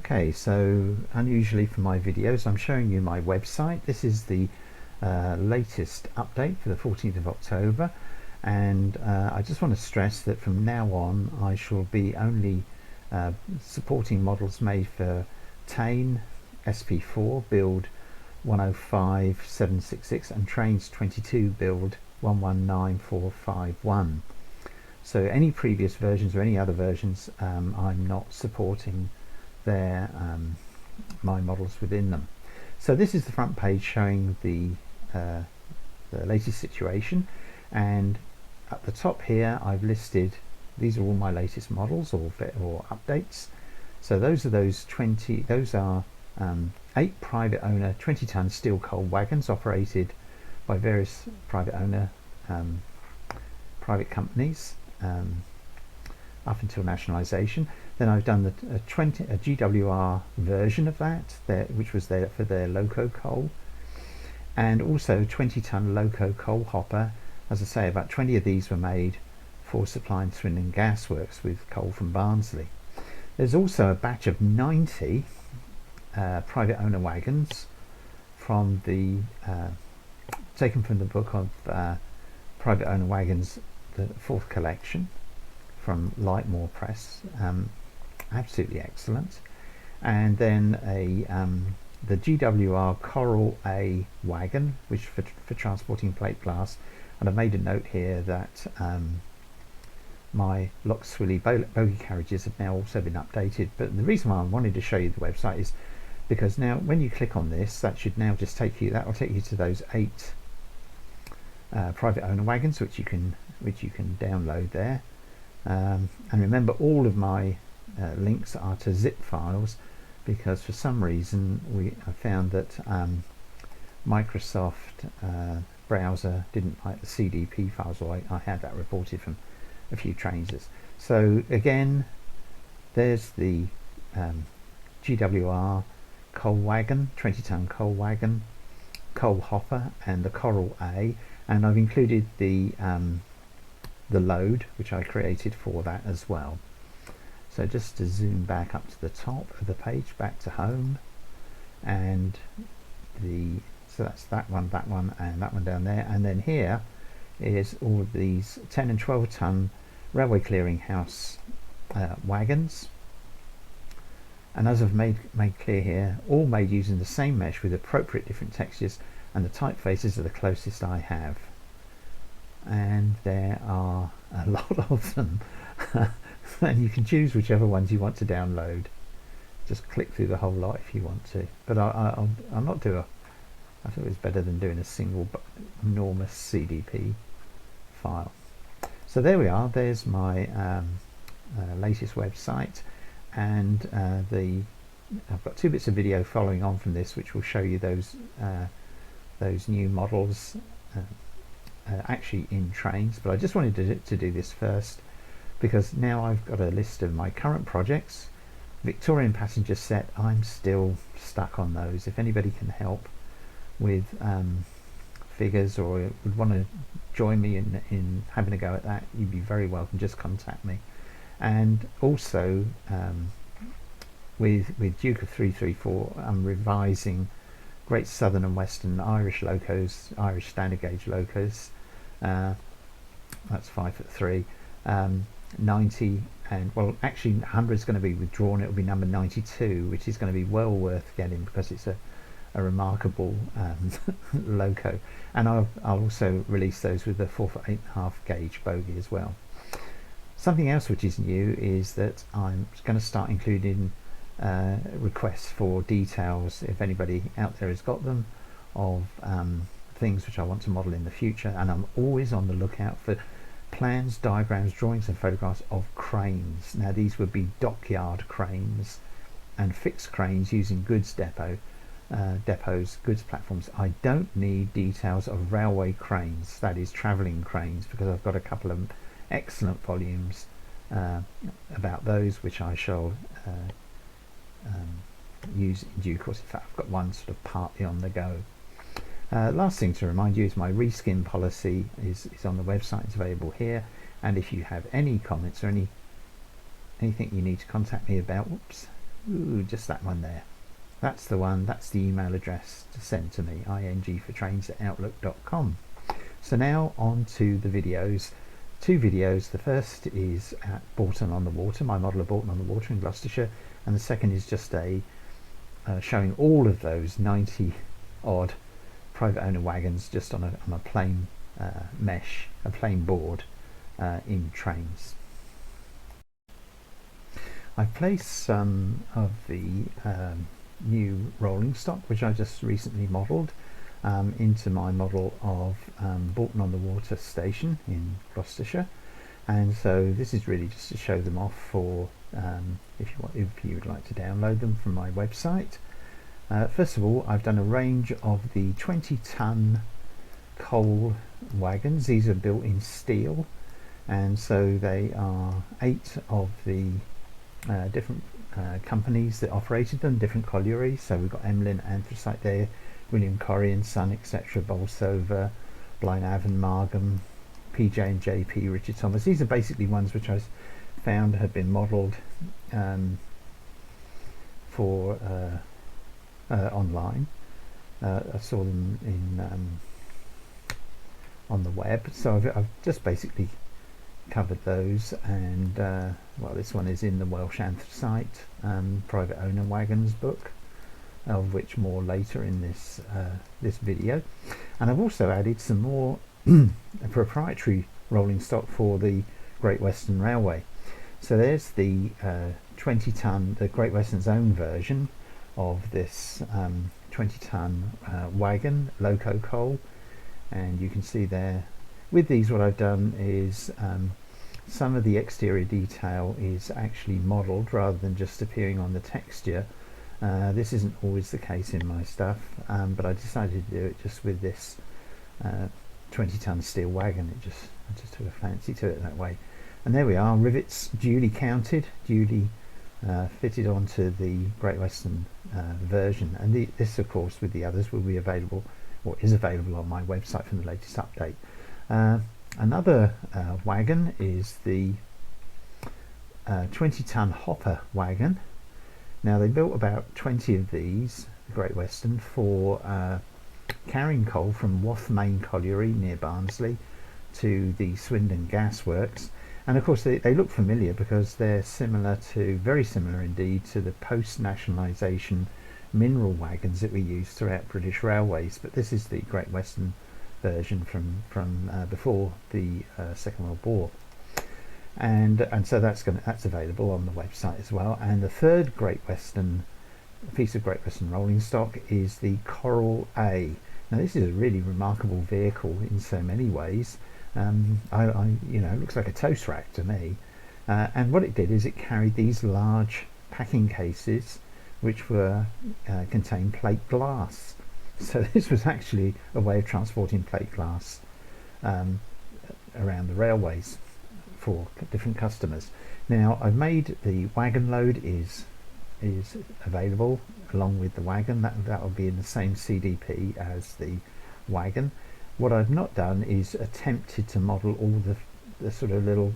Okay, so unusually for my videos, I'm showing you my website. This is the latest update for the 14th of October, and I just want to stress that from now on I shall be only supporting models made for Tain SP4 build 105766 and Trainz 22 build 119451. So any previous versions or any other versions, I'm not supporting their my models within them. So this is the front page showing the latest situation, and at the top here I've listed these are all my latest models or updates. So those are 8 private owner 20-ton steel coal wagons operated by various private owner private companies up until nationalisation. Then I've done a GWR version of that, which was there for their loco coal, and also 20-ton loco coal hopper. As I say, about 20 of these were made for supplying Swindon gasworks with coal from Barnsley. There's also a batch of 90 private owner wagons from the taken from the book of private owner wagons, the 4th collection from Lightmore Press. Absolutely excellent. And then the GWR Coral A wagon, which for transporting plate glass. And I've made a note here that my Loxwilly bogie carriages have now also been updated. But the reason why I wanted to show you the website is because now when you click on this, that should now just take you to those 8 private owner wagons, which you can download there. And remember, all of my links are to zip files, because for some reason I found that Microsoft browser didn't like the CDP files, or I had that reported from a few Trainzers. So again, there's the GWR coal wagon, 20-ton coal wagon, coal hopper, and the Coral A, and I've included the load which I created for that as well. So just to zoom back up to the top of the page, back to home, and so that's that one, and that one down there, and then here is all of these 10 and 12-ton railway clearinghouse wagons. And as I've made clear here, all made using the same mesh with appropriate different textures, and the typefaces are the closest I have. And there are a lot of them. And you can choose whichever ones you want to download. Just click through the whole lot if you want to. But I'll not do I thought it was better than doing a single enormous CDP file. So there we are. There's my latest website, and I've got 2 bits of video following on from this, which will show you those new models actually in Trainz. But I just wanted to do this first, because now I've got a list of my current projects. Victorian passenger set, I'm still stuck on those. If anybody can help with figures, or would want to join me in having a go at that, you'd be very welcome. Just contact me. And also with Duke of 334, I'm revising Great Southern and Western Irish locos, Irish standard gauge locos. That's 5'3", 90, and well, actually 100 is going to be withdrawn. It will be number 92, which is going to be well worth getting, because it's a remarkable loco. And I'll also release those with the 4'8.5" gauge bogie as well. Something else which is new is that I'm going to start including requests for details, if anybody out there has got them, of things which I want to model in the future. And I'm always on the lookout for plans, diagrams, drawings and photographs of cranes. Now these would be dockyard cranes and fixed cranes using goods depots, goods platforms. I don't need details of railway cranes, that is travelling cranes, because I've got a couple of excellent volumes about those, which I shall use in due course. In fact, I've got one sort of partly on the go. Last thing to remind you is my reskin policy is on the website. It's available here, and if you have any comments or anything you need to contact me about, just that one there. That's the one, that's the email address to send to me, ing4trainz@outlook.com. So now on to the videos. Two videos. The first is at Bourton on the Water, my model of Bourton on the Water in Gloucestershire, and the second is just a showing all of those 90 odd private owner wagons just on a plain mesh, a plain board in Trainz. I've placed some of the new rolling stock, which I just recently modelled, into my model of Bourton on the Water station in Gloucestershire, and so this is really just to show them off for if you would like to download them from my website. First of all, I've done a range of the 20-ton coal wagons. These are built in steel, and so they are 8 of the different companies that operated them, different collieries. So we've got Emlyn, Anthracite there, William Corrie and Son, etc., Bolsover, Blaenavon, Margam, PJ and JP, Richard Thomas. These are basically ones which I found had been modelled for online. I saw them in on the web, so I've just basically covered those, and well, this one is in the Welsh anthracite private owner wagons book, of which more later in this this video. And I've also added some more proprietary rolling stock for the Great Western Railway. So there's the 20-ton, the Great Western's own version of this 20-ton wagon, loco coal, and you can see there with these what I've done is some of the exterior detail is actually modelled rather than just appearing on the texture. This isn't always the case in my stuff, but I decided to do it just with this 20-ton steel wagon. I just took a fancy to it that way. And there we are, rivets duly counted, duly fitted onto the Great Western version, and this of course with the others will be available, or is available on my website from the latest update. Another wagon is the 20-ton hopper wagon. Now they built about 20 of these, the Great Western, for carrying coal from Wath Main Colliery near Barnsley to the Swindon gasworks. And of course they look familiar because they're similar to, very similar indeed, to the post-nationalisation mineral wagons that we use throughout British railways. But this is the Great Western version from before the Second World War. And so that's available on the website as well. And the third Great Western piece of Great Western rolling stock is the Coral A. Now this is a really remarkable vehicle in so many ways. It looks like a toast rack to me, and what it did is it carried these large packing cases which were contained plate glass. So this was actually a way of transporting plate glass around the railways for different customers. Now I've made the wagon load is available along with the wagon. That will be in the same CDP as the wagon. What I've not done is attempted to model all the sort of little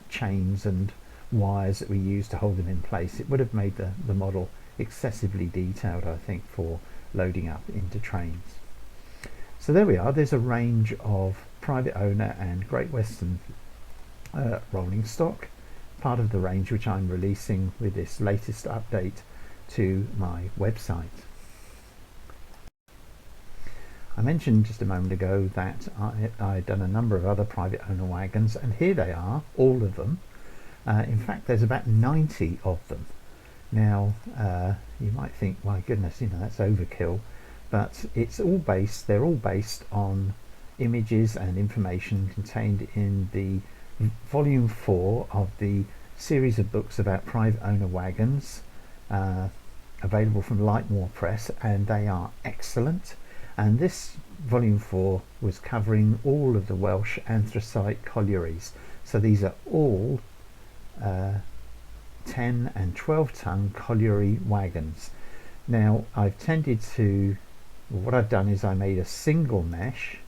chains and wires that we use to hold them in place. It would have made the model excessively detailed, I think, for loading up into trains. So there we are. There's a range of private owner and Great Western rolling stock, part of the range which I'm releasing with this latest update to my website. I mentioned just a moment ago that I'd done a number of other private owner wagons, and here they are, all of them. In fact, there's about 90 of them. Now, you might think, my goodness, that's overkill, but they're all based on images and information contained in the volume 4 of the series of books about private owner wagons, available from Lightmore Press, and they are excellent. And this volume 4 was covering all of the Welsh anthracite collieries. So these are all 10 and 12 ton colliery wagons. Now what I've done is I made a single mesh,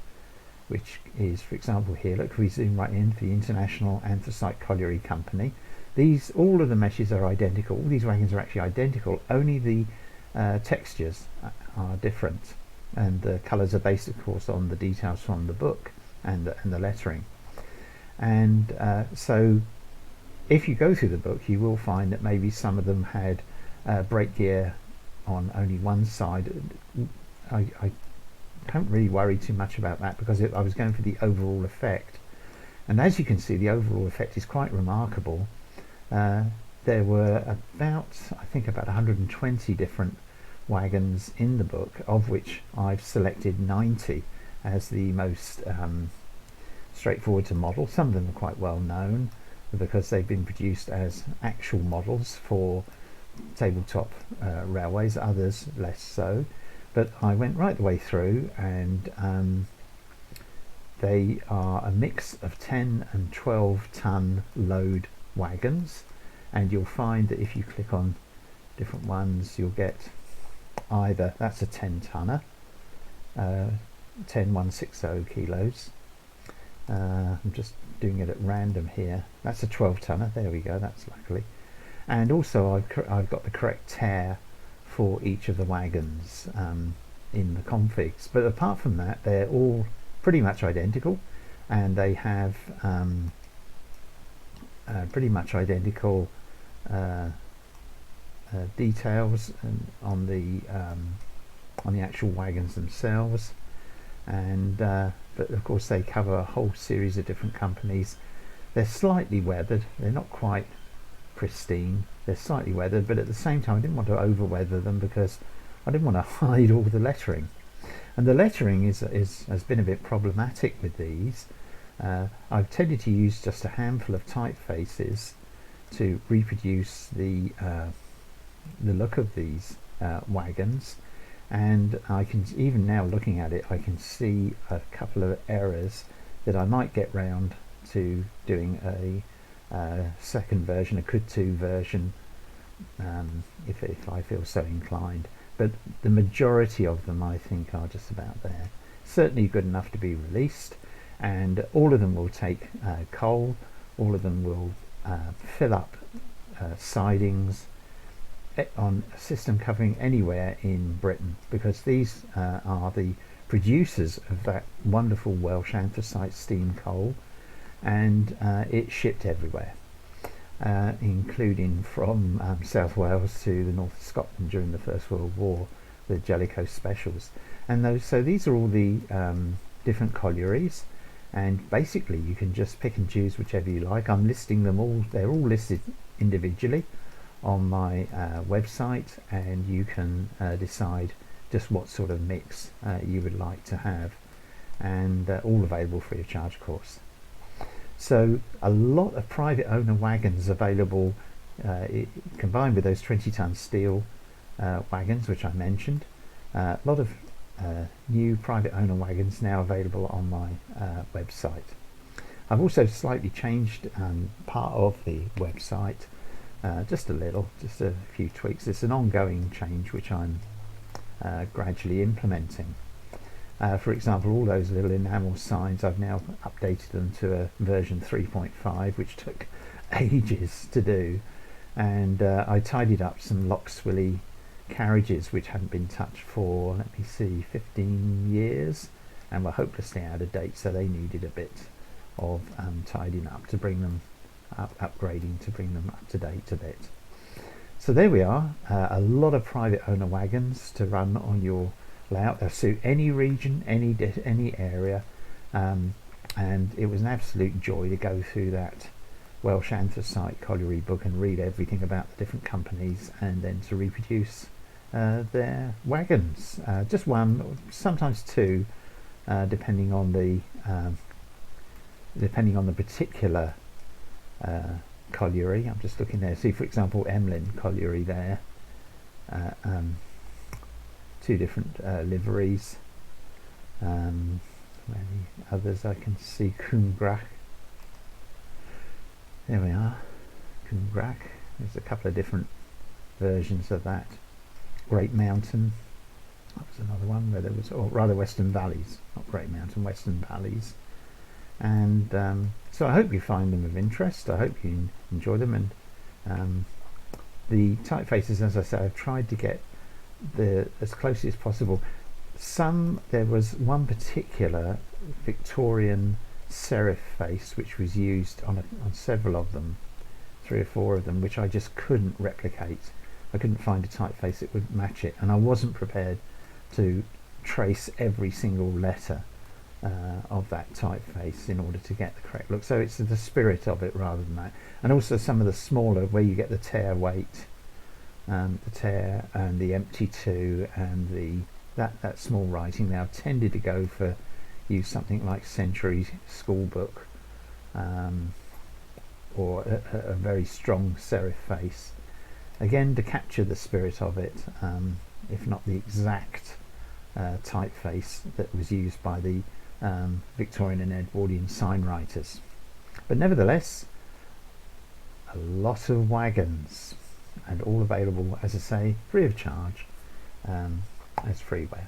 which is, for example, here, look, we zoom right in, for the International Anthracite Colliery Company. All of the meshes are identical. All these wagons are actually identical, only the textures are different, and the colours are based, of course, on the details from the book and the lettering. And so if you go through the book, you will find that maybe some of them had brake gear on only one side. I don't really worry too much about that, because I was going for the overall effect. And as you can see, the overall effect is quite remarkable. There were I think about 120 different wagons in the book, of which I've selected 90 as the most straightforward to model. Some of them are quite well known because they've been produced as actual models for tabletop railways, others less so. But I went right the way through, and they are a mix of 10 and 12 ton load wagons, and you'll find that if you click on different ones, you'll get either, that's a 10 tonner, 10160 kilos. I'm just doing it at random here. That's a 12 tonner, there we go, that's luckily. And also I've got the correct tear for each of the wagons in the configs. But apart from that, they're all pretty much identical, and they have pretty much identical details on the actual wagons themselves. And but of course they cover a whole series of different companies. They're slightly weathered, they're not quite pristine, they're slightly weathered, but at the same time I didn't want to over weather them because I didn't want to hide all the lettering. And the lettering has been a bit problematic with these. I've tended to use just a handful of typefaces to reproduce the look of these wagons, and I can, even now looking at it, I can see a couple of errors that I might get round to doing a second version, a could-to version, if I feel so inclined. But the majority of them, I think, are just about there. Certainly good enough to be released, and all of them will take coal, all of them will fill up sidings on a system covering anywhere in Britain, because these are the producers of that wonderful Welsh anthracite steam coal, and it's shipped everywhere, including from South Wales to the north of Scotland during the First World War, the Jellicoe specials. And so these are all the different collieries, and basically you can just pick and choose whichever you like. I'm listing them all, they're all listed individually on my website, and you can decide just what sort of mix you would like to have, and all available free of charge, of course. So a lot of private owner wagons available, combined with those 20-ton steel wagons which I mentioned. A lot of new private owner wagons now available on my website. I've also slightly changed part of the website, just a little, just a few tweaks. It's an ongoing change which I'm gradually implementing. For example, all those little enamel signs, I've now updated them to a version 3.5, which took ages to do, and I tidied up some Loxwilly carriages which hadn't been touched for, let me see, 15 years, and were hopelessly out of date, so they needed a bit of tidying up to bring them upgrading to bring them up to date a bit. So there we are, a lot of private owner wagons to run on your layout. They'll suit any region, any area, and it was an absolute joy to go through that Welsh anthracite colliery book and read everything about the different companies, and then to reproduce their wagons, just one, sometimes two, depending on the particular colliery. I'm just looking there. See, for example, Emlyn colliery there. Two different liveries. Many others I can see. Cumbrac. There we are. Cumbrac. There's a couple of different versions of that. Great Mountain. That was another one where there was, or rather, Western Valleys, not Great Mountain, Western Valleys. And so I hope you find them of interest. I hope you enjoy them, and The typefaces, as I say, I've tried to get as closely as possible. There was one particular Victorian serif face which was used on several of them, 3 or 4 of them, which I just couldn't replicate. I couldn't find a typeface that would match it, and I wasn't prepared to trace every single letter of that typeface in order to get the correct look. So it's the spirit of it rather than that. And also some of the smaller, where you get the tear weight, the tear and the empty 2 and that small writing now tended to go for use something like Century Schoolbook, or a very strong serif face, again to capture the spirit of it, if not the exact typeface that was used by the Victorian and Edwardian sign writers. But nevertheless, a lot of wagons, and all available, as I say, free of charge, as freeware.